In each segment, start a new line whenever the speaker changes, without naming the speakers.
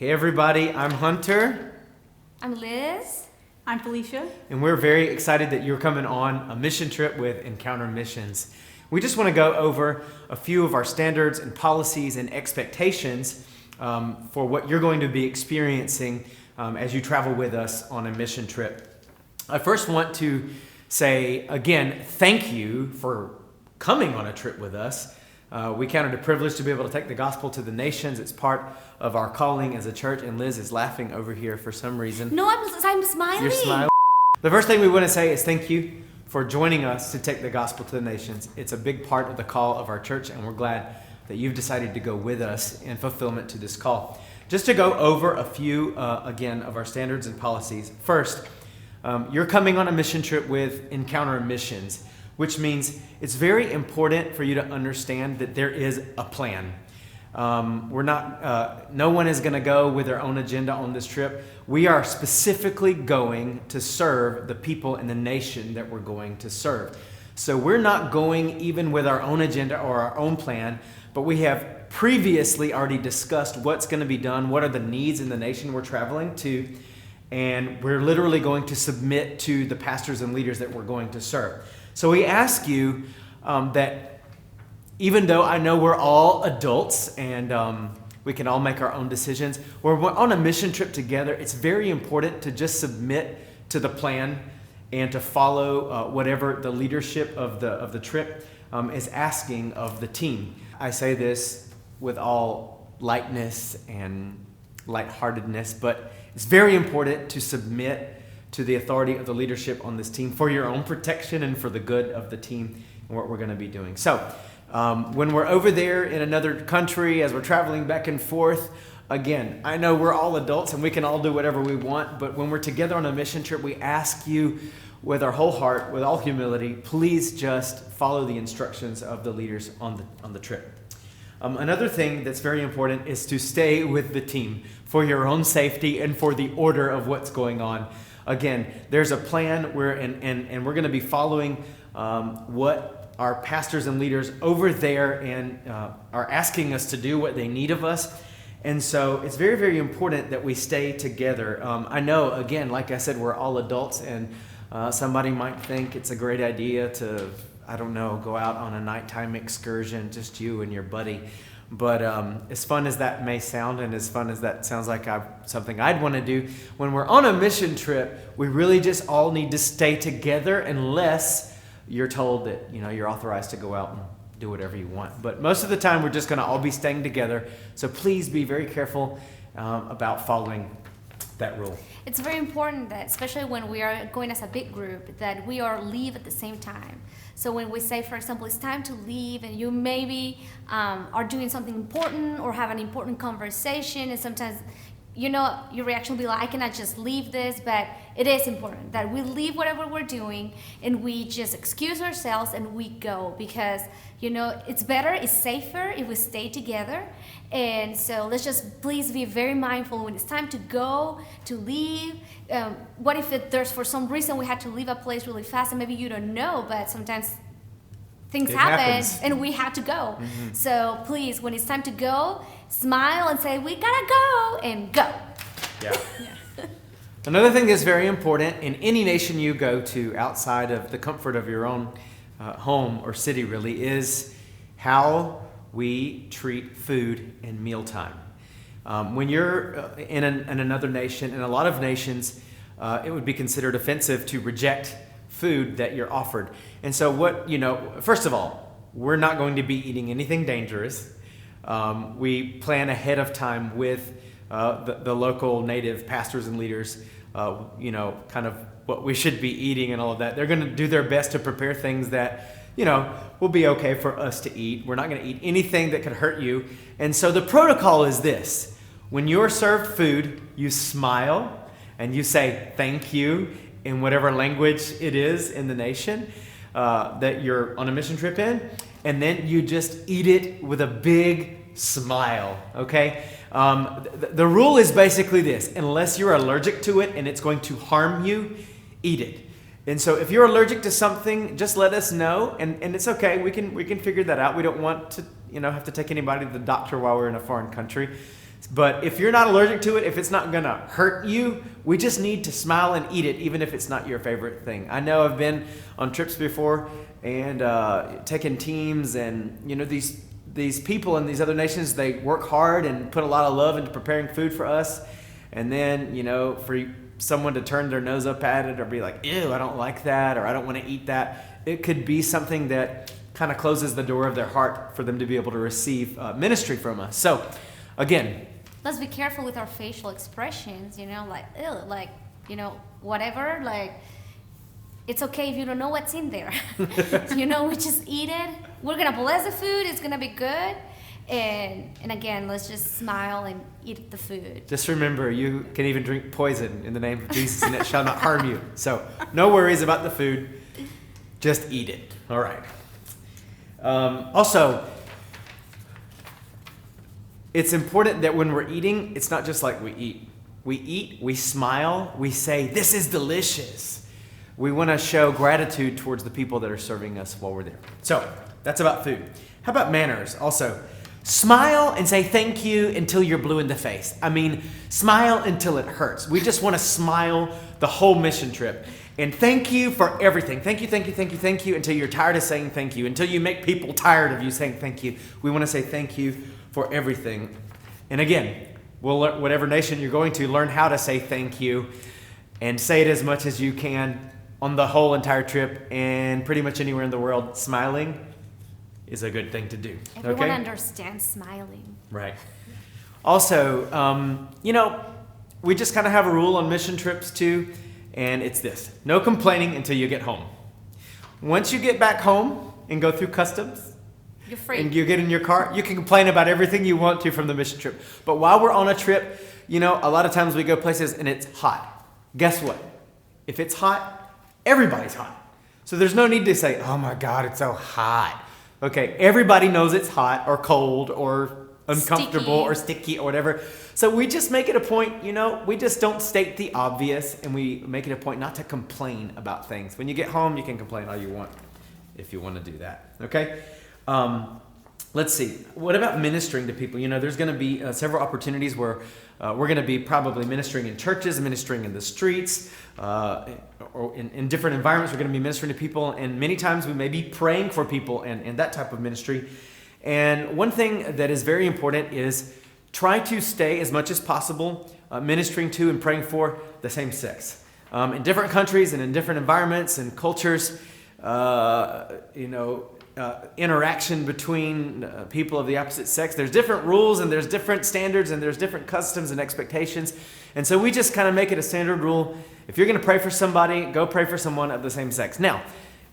Hey everybody, I'm Hunter.
I'm Liz.
I'm Felicia.
And we're very excited that you're coming on a mission trip with Encounter Missions. We just want to go over a few of our standards and policies and expectations for what you're going to be experiencing as you travel with us on a mission trip. I first want to say, again, thank you for coming on a trip with us. We count it a privilege to be able to take the gospel to the nations. It's part of our calling as a church, and Liz is laughing over here for some reason.
No, I'm smiling.
You're smiling. The first thing we want to say is thank you for joining us to take the gospel to the nations. It's a big part of the call of our church, and we're glad that you've decided to go with us in fulfillment to this call. Just to go over a few, again, of our standards and policies. First, you're coming on a mission trip with Encounter Missions, which means it's very important for you to understand that there is a plan. No one is going to go with their own agenda on this trip. We are specifically going to serve the people in the nation that we're going to serve. So we're not going even with our own agenda or our own plan, but we have previously already discussed what's going to be done, what are the needs in the nation we're traveling to, and we're literally going to submit to the pastors and leaders that we're going to serve. So we ask you that even though I know we're all adults and we can all make our own decisions, we're on a mission trip together. It's very important to just submit to the plan and to follow whatever the leadership of the trip is asking of the team. I say this with all lightness and lightheartedness, but it's very important to submit to the authority of the leadership on this team for your own protection and for the good of the team and what we're going to be doing. So when we're over there in another country, as we're traveling back and forth, again, I know we're all adults and we can all do whatever we want, but when we're together on a mission trip, we ask you with our whole heart, with all humility, please just follow the instructions of the leaders on the trip. Another thing that's very important is to stay with the team for your own safety and for the order of what's going on. Again, there's a plan and we're going to be following what our pastors and leaders over there and are asking us to do, what they need of us. And so it's very, very important that we stay together. I know, again, like I said, we're all adults, and somebody might think it's a great idea to, I don't know, go out on a nighttime excursion, just you and your buddy. But as fun as that may sound, and as fun as that sounds like something I'd want to do, when we're on a mission trip, we really just all need to stay together unless you're told that you're authorized to go out and do whatever you want. But most of the time, we're just going to all be staying together. So please be very careful about following that rule.
It's very important that, especially when we are going as a big group, that we all leave at the same time. So when we say, for example, it's time to leave, and you maybe are doing something important or have an important conversation, and sometimes your reaction will be like, I cannot just leave this, but it is important that we leave whatever we're doing and we just excuse ourselves and we go, because it's better, it's safer if we stay together. And so let's just please be very mindful when it's time to go, to leave. What if there's for some reason we had to leave a place really fast and maybe you don't know, but sometimes things happen and we have to go. Mm-hmm. So please, when it's time to go, smile and say, we gotta go, and go.
Yeah. Another thing that's very important in any nation you go to outside of the comfort of your own home or city really is how we treat food in mealtime. When you're in another nation, in a lot of nations, it would be considered offensive to reject food that you're offered. And so first of all, we're not going to be eating anything dangerous. We plan ahead of time with the local native pastors and leaders, kind of what we should be eating and all of that. They're going to do their best to prepare things that, will be okay for us to eat. We're not going to eat anything that could hurt you. And so the protocol is this. When you're served food, you smile and you say thank you in whatever language it is in the nation that you're on a mission trip in. And then you just eat it with a big smile, okay? The rule is basically this: unless you're allergic to it and it's going to harm you, eat it. And so if you're allergic to something, just let us know, and it's okay. We can figure that out. We don't want to have to take anybody to the doctor while we're in a foreign country. But if you're not allergic to it, if it's not going to hurt you, we just need to smile and eat it, even if it's not your favorite thing. I know I've been on trips before and taken teams, and these people in these other nations, they work hard and put a lot of love into preparing food for us. And then, for someone to turn their nose up at it or be like, ew, I don't like that, or I don't want to eat that, it could be something that kind of closes the door of their heart for them to be able to receive ministry from us. So, again,
let's be careful with our facial expressions, like, ew, like, whatever, like, it's okay if you don't know what's in there. We just eat it. We're going to bless the food. It's going to be good. And again, let's just smile and eat the food.
Just remember, you can even drink poison in the name of Jesus, and it shall not harm you. So no worries about the food. Just eat it. All right. Also, it's important that when we're eating, it's not just like we eat. We eat, we smile, we say, this is delicious. We want to show gratitude towards the people that are serving us while we're there. So that's about food. How about manners? Also, smile and say thank you until you're blue in the face. I mean, smile until it hurts. We just want to smile the whole mission trip. And thank you for everything. Thank you, thank you, thank you, thank you, until you're tired of saying thank you, until you make people tired of you saying thank you. We want to say thank you for everything. And again, whatever nation you're going to, learn how to say thank you and say it as much as you can on the whole entire trip, and pretty much anywhere in the world. Smiling is a good thing to do.
Everyone understands smiling.
Right. Also, we just kind of have a rule on mission trips too, and it's this: no complaining until you get home. Once you get back home and go through customs,
you're free.
And you get in your car, you can complain about everything you want to from the mission trip. But while we're on a trip, a lot of times we go places and it's hot. Guess what? If it's hot, everybody's hot. So there's no need to say, oh my God, it's so hot. Okay, everybody knows it's hot or cold or uncomfortable or sticky or whatever. So we just make it a point, we just don't state the obvious, and we make it a point not to complain about things. When you get home, you can complain all you want if you want to do that. Okay? Let's see. What about ministering to people? There's going to be several opportunities where we're going to be probably ministering in churches, ministering in the streets, or in different environments. We're going to be ministering to people, and many times we may be praying for people and that type of ministry. And one thing that is very important is try to stay as much as possible ministering to and praying for the same sex. In different countries and in different environments and cultures, interaction between people of the opposite sex, there's different rules and there's different standards and there's different customs and expectations. And so we just kind of make it a standard rule: if you're going to pray for somebody, go pray for someone of the same sex. Now,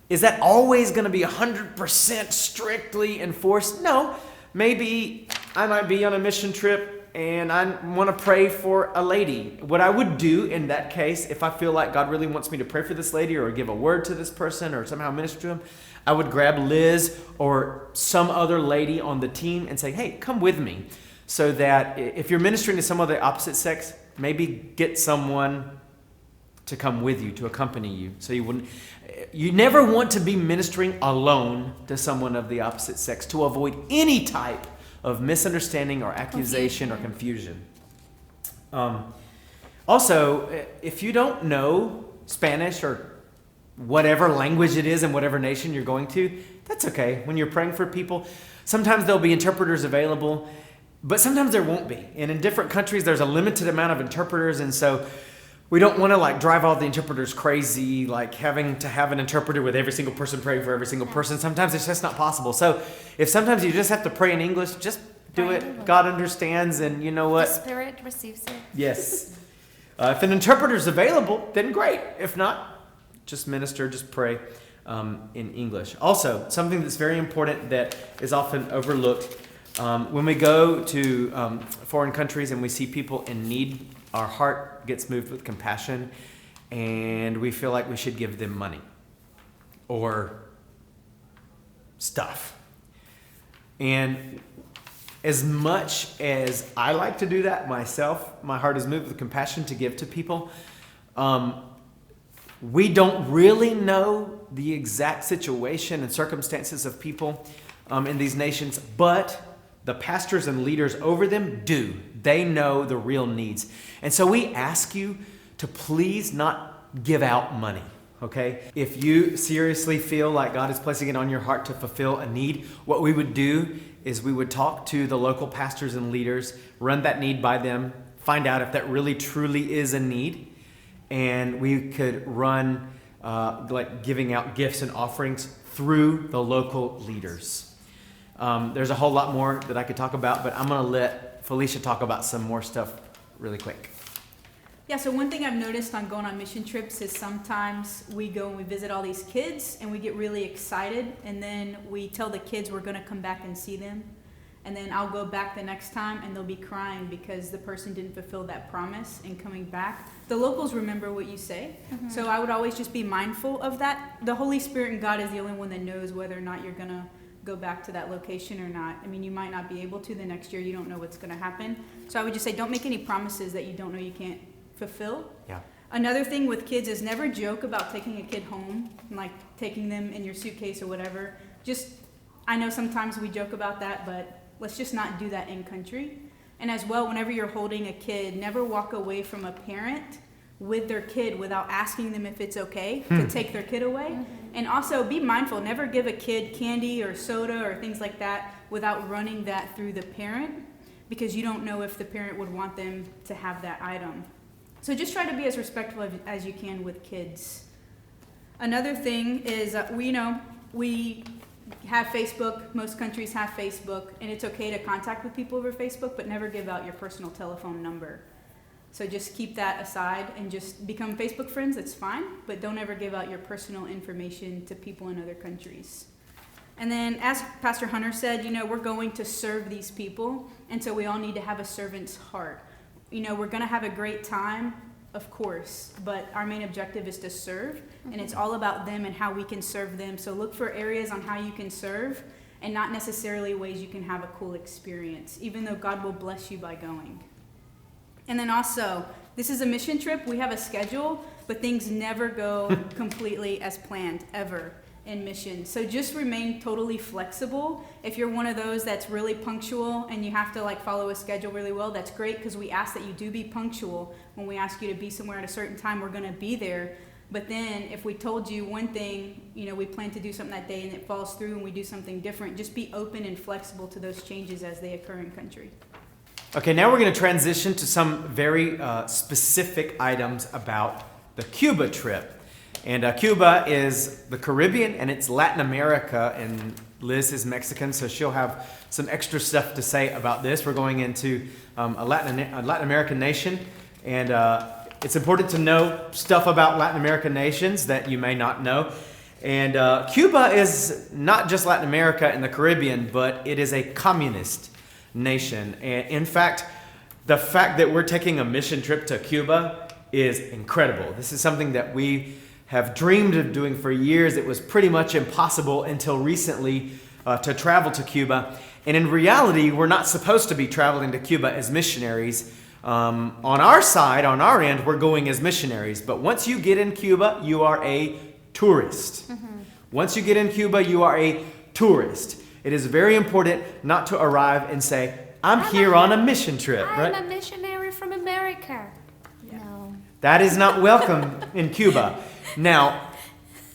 is that always going to be 100% strictly enforced? No. Maybe I might be on a mission trip and I want to pray for a lady. What I would do in that case, if I feel like God really wants me to pray for this lady or give a word to this person or somehow minister to him, I would grab Liz or some other lady on the team and say, hey, come with me. So that if you're ministering to someone of the opposite sex, maybe get someone to come with you, to accompany you. So you never want to be ministering alone to someone of the opposite sex, to avoid any type of misunderstanding or accusation or confusion. Also, if you don't know Spanish or whatever language it is in whatever nation you're going to, that's okay. When you're praying for people, sometimes there'll be interpreters available, but sometimes there won't be. And in different countries, there's a limited amount of interpreters, and so we don't want to drive all the interpreters crazy, having to have an interpreter with every single person praying for every single person. Sometimes it's just not possible. So if sometimes you just have to pray in English, just do it. God understands, and you know what?
The Spirit receives it.
Yes. If an interpreter's available, then great. If not, just minister, just pray in English. Also, something that's very important that is often overlooked, when we go to foreign countries and we see people in need, our heart gets moved with compassion, and we feel like we should give them money or stuff. And as much as I like to do that myself, my heart is moved with compassion to give to people. We don't really know the exact situation and circumstances of people in these nations, but the pastors and leaders over them do. They know the real needs. And so we ask you to please not give out money, okay? If you seriously feel like God is placing it on your heart to fulfill a need, what we would do is we would talk to the local pastors and leaders, run that need by them, find out if that really truly is a need, and we could run like giving out gifts and offerings through the local leaders. There's a whole lot more that I could talk about, but I'm going to let Felicia talk about some more stuff really quick.
Yeah, so one thing I've noticed on going on mission trips is sometimes we go and we visit all these kids and we get really excited, and then we tell the kids we're going to come back and see them. And then I'll go back the next time and they'll be crying because the person didn't fulfill that promise in coming back. The locals remember what you say. Mm-hmm. So I would always just be mindful of that. The Holy Spirit and God is the only one that knows whether or not you're going to go back to that location or not. I mean, you might not be able to the next year. You don't know what's going to happen. So I would just say don't make any promises that you don't know you can't fulfill.
Yeah.
Another thing with kids is never joke about taking a kid home, like taking them in your suitcase or whatever. Just, I know sometimes we joke about that, but let's just not do that in country. And as well, whenever you're holding a kid, never walk away from a parent with their kid without asking them if it's okay to take their kid away. Mm-hmm. And also be mindful, never give a kid candy or soda or things like that without running that through the parent, because you don't know if the parent would want them to have that item. So just try to be as respectful as you can with kids. Another thing is, we have Facebook. Most countries have Facebook, and it's okay to contact with people over Facebook, but never give out your personal telephone number. So just keep that aside and just become Facebook friends. That's fine, but don't ever give out your personal information to people in other countries. And then, as Pastor Hunter said, we're going to serve these people, and so we all need to have a servant's heart. We're going to have a great time, of course, but our main objective is to serve, and it's all about them and how we can serve them. So look for areas on how you can serve and not necessarily ways you can have a cool experience, even though God will bless you by going. And then also, this is a mission trip. We have a schedule, but things never go completely as planned, ever, in mission. So just remain totally flexible. If you're one of those that's really punctual and you have to follow a schedule really well, that's great, because we ask that you do be punctual. When we ask you to be somewhere at a certain time, we're going to be there. But then if we told you one thing, we plan to do something that day and it falls through and we do something different, just be open and flexible to those changes as they occur in country.
Okay, now we're going to transition to some very specific items about the Cuba trip. And Cuba is the Caribbean and it's Latin America, and Liz is Mexican, so she'll have some extra stuff to say about this. We're going into a Latin American nation, and it's important to know stuff about Latin American nations that you may not know. And Cuba is not just Latin America and the Caribbean, but it is a communist nation. And in fact, the fact that we're taking a mission trip to Cuba is incredible. This is something that we have dreamed of doing for years. It was pretty much impossible until recently to travel to Cuba. And in reality, we're not supposed to be traveling to Cuba as missionaries. On our side, on our end, we're going as missionaries. But once you get in Cuba, you are a tourist. Mm-hmm. Once you get in Cuba, you are a tourist. It is very important not to arrive and say, I'm here on a mission trip.
I'm a missionary from America.
Yeah.
No.
That is not welcome in Cuba. Now,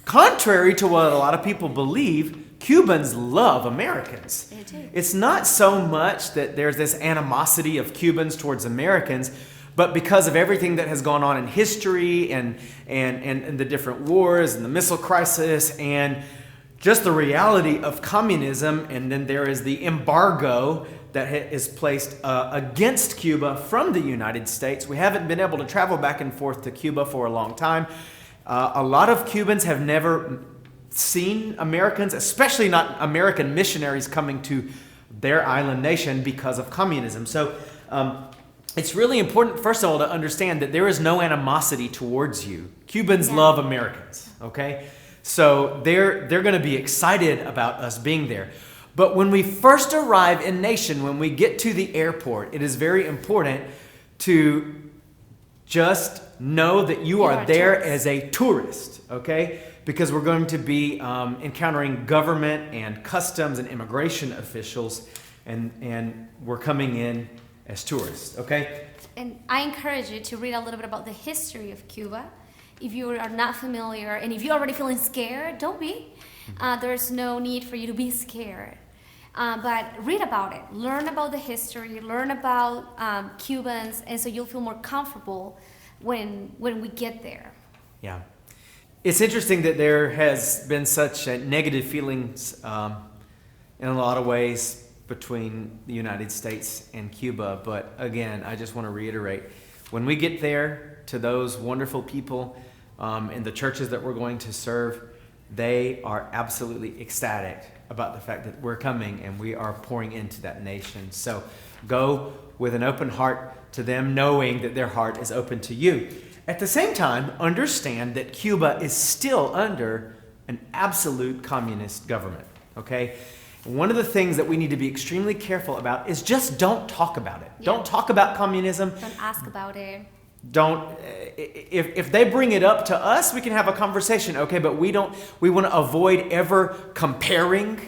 contrary to what a lot of people believe, Cubans love Americans.
They do.
It's not so much that there's this animosity of Cubans towards Americans, but because of everything that has gone on in history and the different wars and the missile crisis and just the reality of communism, and then there is the embargo that is placed against Cuba from the United States. We haven't been able to travel back and forth to Cuba for a long time. A lot of Cubans have never seen Americans, especially not American missionaries coming to their island nation because of communism. So it's really important, first of all, to understand that there is no animosity towards you. Cubans love Americans, okay? So they're going to be excited about us being there. But when we first arrive in nation, when we get to the airport, it is very important to just know that you are there as a tourist, okay? Because we're going to be encountering government and customs and immigration officials and we're coming in as tourists, okay?
And I encourage you to read a little bit about the history of Cuba. If you are not familiar, and if you're already feeling scared, don't be. There's no need for you to be scared. But read about it. Learn about the history. Learn about Cubans, and so you'll feel more comfortable when we get there.
Yeah. It's interesting that there has been such negative feelings in a lot of ways between the United States and Cuba. But again, I just want to reiterate, when we get there to those wonderful people in the churches that we're going to serve, they are absolutely ecstatic about the fact that we're coming and we are pouring into that nation. So go with an open heart to them, knowing that their heart is open to you. At the same time, understand that Cuba is still under an absolute communist government, okay? One of the things that we need to be extremely careful about is just don't talk about it.
Yeah.
Don't talk about communism.
Don't ask about it.
If they bring it up to us, we can have a conversation, okay? But we want to avoid ever comparing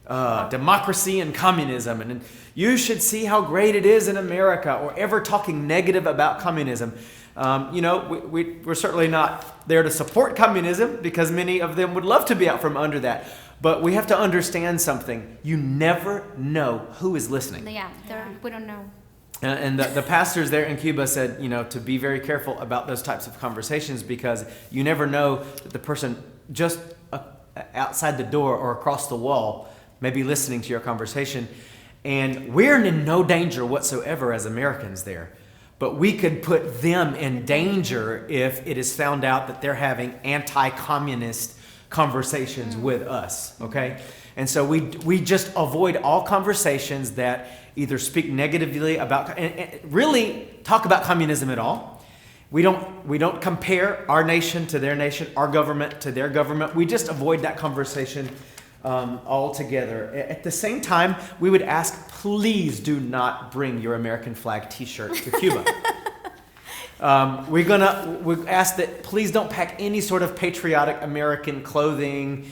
democracy and communism. And you should see how great it is in America, or ever talking negative about communism. We're certainly not there to support communism, because many of them would love to be out from under that. But we have to understand something. You never know who is listening.
Yeah, we don't know.
And the pastors there in Cuba said, to be very careful about those types of conversations, because you never know that the person just outside the door or across the wall may be listening to your conversation. And we're in no danger whatsoever as Americans there. But we could put them in danger if it is found out that they're having anti-communist conversations with us, okay? And so we just avoid all conversations that either speak negatively about, and really talk about communism at all. We don't compare our nation to their nation, our government to their government. We just avoid that conversation altogether. At the same time, we would ask, please do not bring your American flag T-shirt to Cuba. We ask that please don't pack any sort of patriotic American clothing.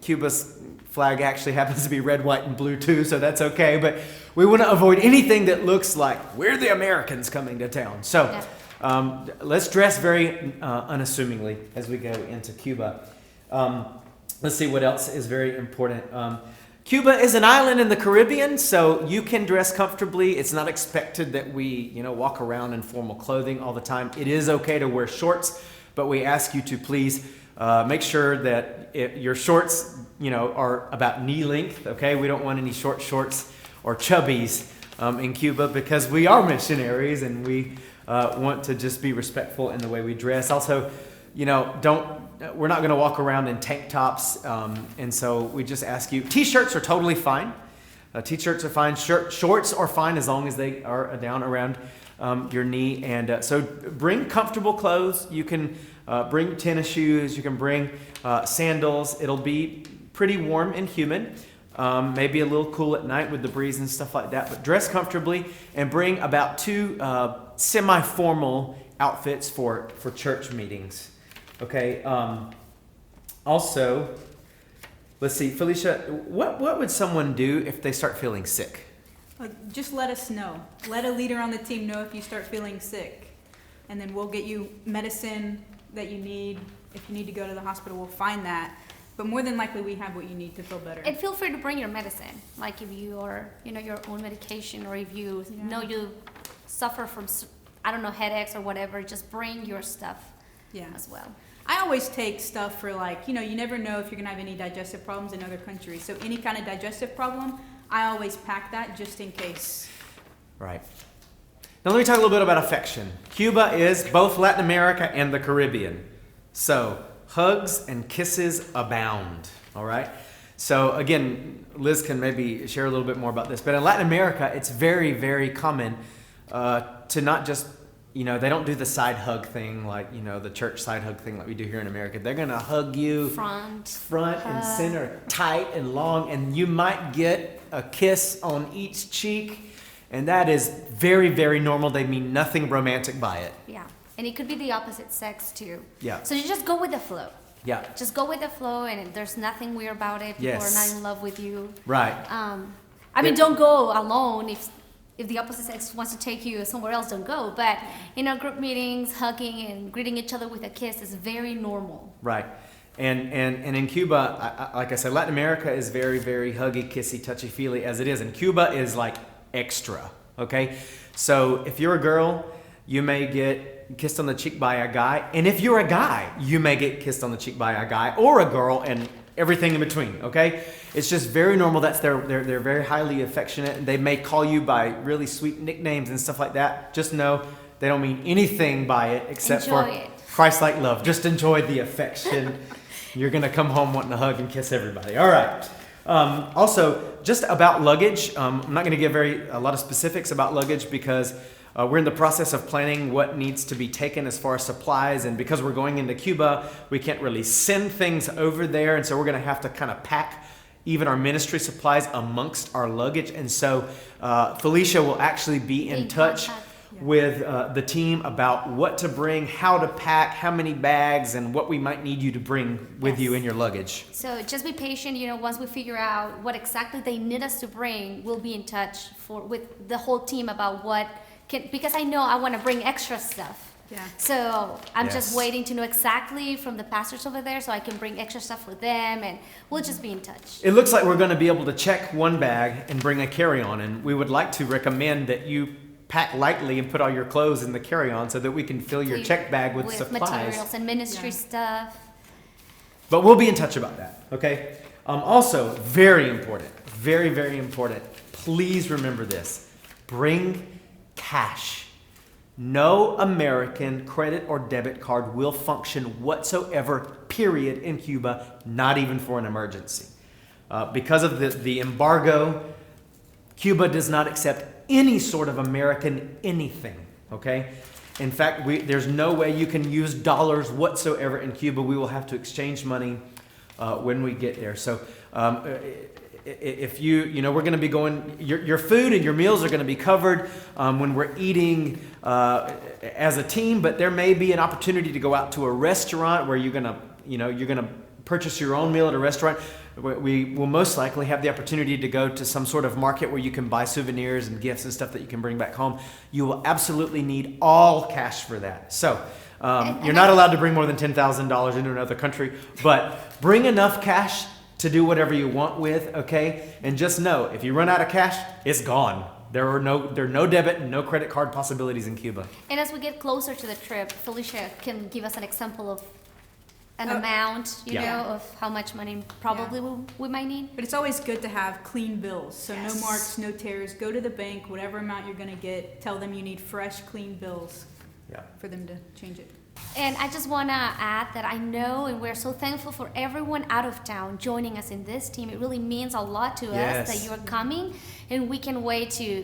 Cuba's flag actually happens to be red, white, and blue too, so that's okay. But we want to avoid anything that looks like we're the Americans coming to town. So let's dress very unassumingly as we go into Cuba. Let's see what else is very important. Cuba is an island in the Caribbean, so you can dress comfortably. It's not expected that we, walk around in formal clothing all the time. It is okay to wear shorts, but we ask you to please make sure that your shorts, are about knee length, okay? We don't want any short shorts or chubbies in Cuba, because we are missionaries and we want to just be respectful in the way we dress. Also, we're not going to walk around in tank tops, and so we just ask you, T-shirts are totally fine. T-shirts are fine. Shorts are fine as long as they are down around your knee. And so bring comfortable clothes. You can bring tennis shoes. You can bring sandals. It'll be pretty warm and humid. Maybe a little cool at night with the breeze and stuff like that. But dress comfortably and bring about 2 semi-formal outfits for church meetings. Okay. Also, let's see, Felicia, what would someone do if they start feeling sick?
Just let us know. Let a leader on the team know if you start feeling sick, and then we'll get you medicine that you need. If you need to go to the hospital, we'll find that. But more than likely, we have what you need to feel better.
And feel free to bring your medicine, like if you are, your own medication, or if you know you suffer from, headaches or whatever, just bring your stuff as well.
I always take stuff for you never know if you're going to have any digestive problems in other countries. So any kind of digestive problem, I always pack that just in case.
Right. Now let me talk a little bit about affection. Cuba is both Latin America and the Caribbean. So hugs and kisses abound. All right. So again, Liz can maybe share a little bit more about this. But in Latin America, it's very, very common to not just they don't do the side hug thing like, the church side hug thing like we do here in America. They're going to hug you front and center, tight and long, and you might get a kiss on each cheek, and that is very, very normal. They mean nothing romantic by it.
Yeah, and it could be the opposite sex too.
Yeah.
So you just go with the flow.
Yeah.
Just go with the flow, and there's nothing weird about it. People are not in love with you.
Right.
I mean, don't go alone. If the opposite sex wants to take you somewhere else, don't go. But in our group meetings, hugging and greeting each other with a kiss is very normal.
Right. And in Cuba, like I said, Latin America is very, very huggy, kissy, touchy-feely as it is. And Cuba is like extra, okay? So if you're a girl, you may get kissed on the cheek by a guy. And if you're a guy, you may get kissed on the cheek by a guy or a girl and everything in between, okay? It's just very normal. They're very highly affectionate. And they may call you by really sweet nicknames and stuff like that. Just know they don't mean anything by it except
Enjoy
for
it.
Christ-like love. Just enjoy the affection. You're going to come home wanting to hug and kiss everybody. All right. Also, just about luggage, I'm not going to give a lot of specifics about luggage because we're in the process of planning what needs to be taken as far as supplies. And because we're going into Cuba, we can't really send things over there. And so we're going to have to kind of pack even our ministry supplies amongst our luggage. And so Felicia will actually be in touch with the team about what to bring, how to pack, how many bags, and what we might need you to bring with you in your luggage.
So just be patient. Once we figure out what exactly they need us to bring, we'll be in touch with the whole team about because I know I want to bring extra stuff.
Yeah.
So I'm just waiting to know exactly from the pastors over there so I can bring extra stuff for them, and we'll just be in touch.
It looks like we're going to be able to check one bag and bring a carry-on, and we would like to recommend that you pack lightly and put all your clothes in the carry-on so that we can fill your check bag with supplies.
Materials and ministry stuff.
But we'll be in touch about that, okay? Also, very important, very, very important. Please remember this. Bring cash. No American credit or debit card will function whatsoever, period, in Cuba, not even for an emergency. Because of the embargo, Cuba does not accept any sort of American anything, okay? In fact, there's no way you can use dollars whatsoever in Cuba. We will have to exchange money when we get there. So if we're going to be going, your food and your meals are going to be covered when we're eating as a team, but there may be an opportunity to go out to a restaurant where you're going to purchase your own meal at a restaurant. We will most likely have the opportunity to go to some sort of market where you can buy souvenirs and gifts and stuff that you can bring back home. You will absolutely need all cash for that. So you're not allowed to bring more than $10,000 into another country, but bring enough cash to do whatever you want with, okay? And just know, if you run out of cash, it's gone. There are no debit and no credit card possibilities in Cuba.
And as we get closer to the trip, Felicia can give us an example of an amount, of how much money probably we might need.
But it's always good to have clean bills. So no marks, no tears. Go to the bank, whatever amount you're going to get, tell them you need fresh, clean bills for them to change it.
And I just want to add that I know, and we're so thankful for everyone out of town joining us in this team. It really means a lot to us that you are coming, and we can wait to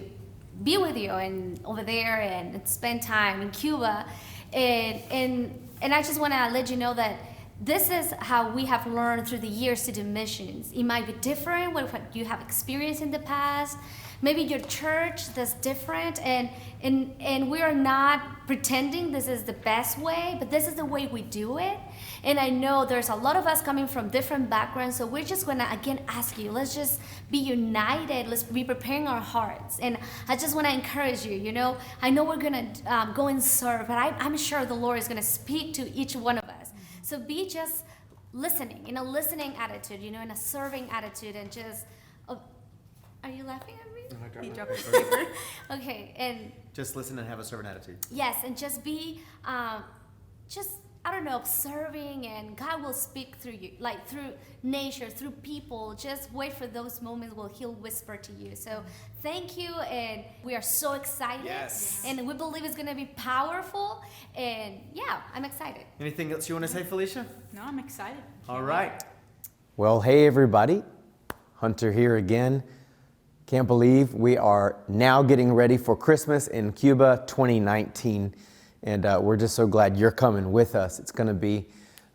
be with you and over there and spend time in Cuba. And I just want to let you know that this is how we have learned through the years to do missions. It might be different with what you have experienced in the past. Maybe your church does different, and we are not pretending this is the best way, but this is the way we do it. And I know there's a lot of us coming from different backgrounds, so we're just gonna again ask you, let's just be united, let's be preparing our hearts. And I just wanna encourage you, I know we're gonna go and serve, but I'm sure the Lord is gonna speak to each one of us. So be just listening, in a listening attitude, in a serving attitude, and just, are you laughing at me?
He dropped his paper.
Okay, and
just listen and have a servant attitude.
yes, and just be, observing, and God will speak through you, like through nature, through people. Just wait for those moments where He'll whisper to you. So thank you, and we are so excited.
Yes.
And we believe it's going to be powerful, and I'm excited.
Anything else you want to say, Felicia?
No, I'm excited.
All right. Well, hey, everybody. Hunter here again. Can't believe we are now getting ready for Christmas in Cuba 2019. And we're just so glad you're coming with us. It's going to be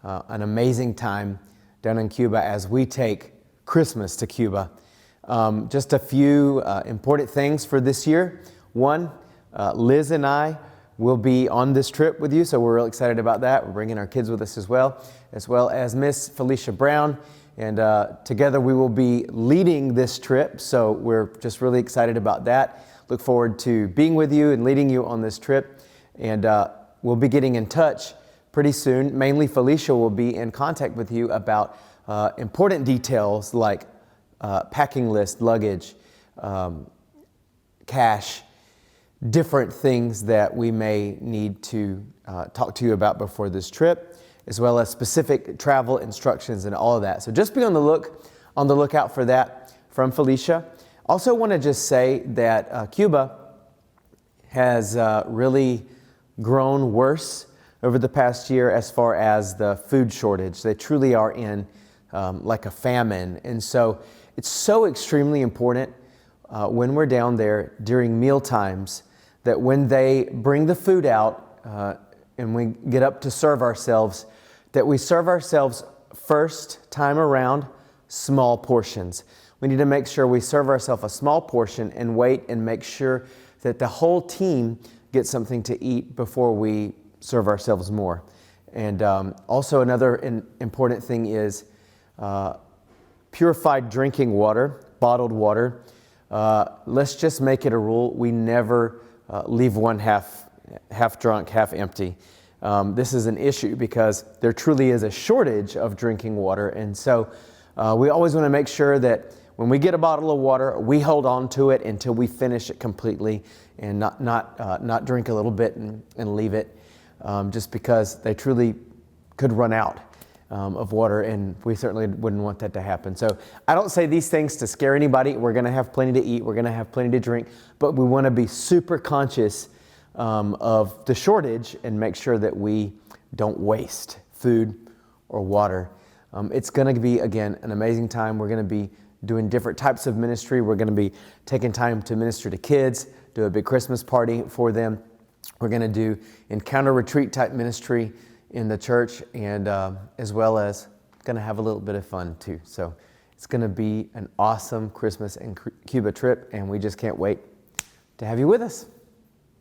an amazing time down in Cuba as we take Christmas to Cuba. Just a few important things for this year. One, Liz and I will be on this trip with you, so we're real excited about that. We're bringing our kids with us as well as Miss Felicia Brown. And together we will be leading this trip, so we're just really excited about that. Look forward to being with you and leading you on this trip. And we'll be getting in touch pretty soon. Mainly Felicia will be in contact with you about important details like packing list, luggage, cash, different things that we may need to talk to you about before this trip, as well as specific travel instructions and all of that. So just be on the lookout for that from Felicia. Also want to just say that Cuba has really grown worse over the past year as far as the food shortage. They truly are in like a famine. And so it's so extremely important when we're down there during meal times that when they bring the food out and we get up to serve ourselves, that we serve ourselves first time around small portions. We need to make sure we serve ourselves a small portion and wait and make sure that the whole team gets something to eat before we serve ourselves more. And also another important thing is purified drinking water, bottled water. Let's just make it a rule. We never leave one half drunk, half empty. This is an issue because there truly is a shortage of drinking water. And so we always want to make sure that when we get a bottle of water, we hold on to it until we finish it completely and not drink a little bit and leave it just because they truly could run out of water, and we certainly wouldn't want that to happen. So I don't say these things to scare anybody. We're going to have plenty to eat. We're going to have plenty to drink, but we want to be super conscious of the shortage and make sure that we don't waste food or water. It's going to be, again, an amazing time. We're going to be doing different types of ministry. We're going to be taking time to minister to kids, do a big Christmas party for them. We're going to do encounter retreat type ministry in the church, and as well as going to have a little bit of fun too. So it's going to be an awesome Christmas and Cuba trip, and we just can't wait to have you with us.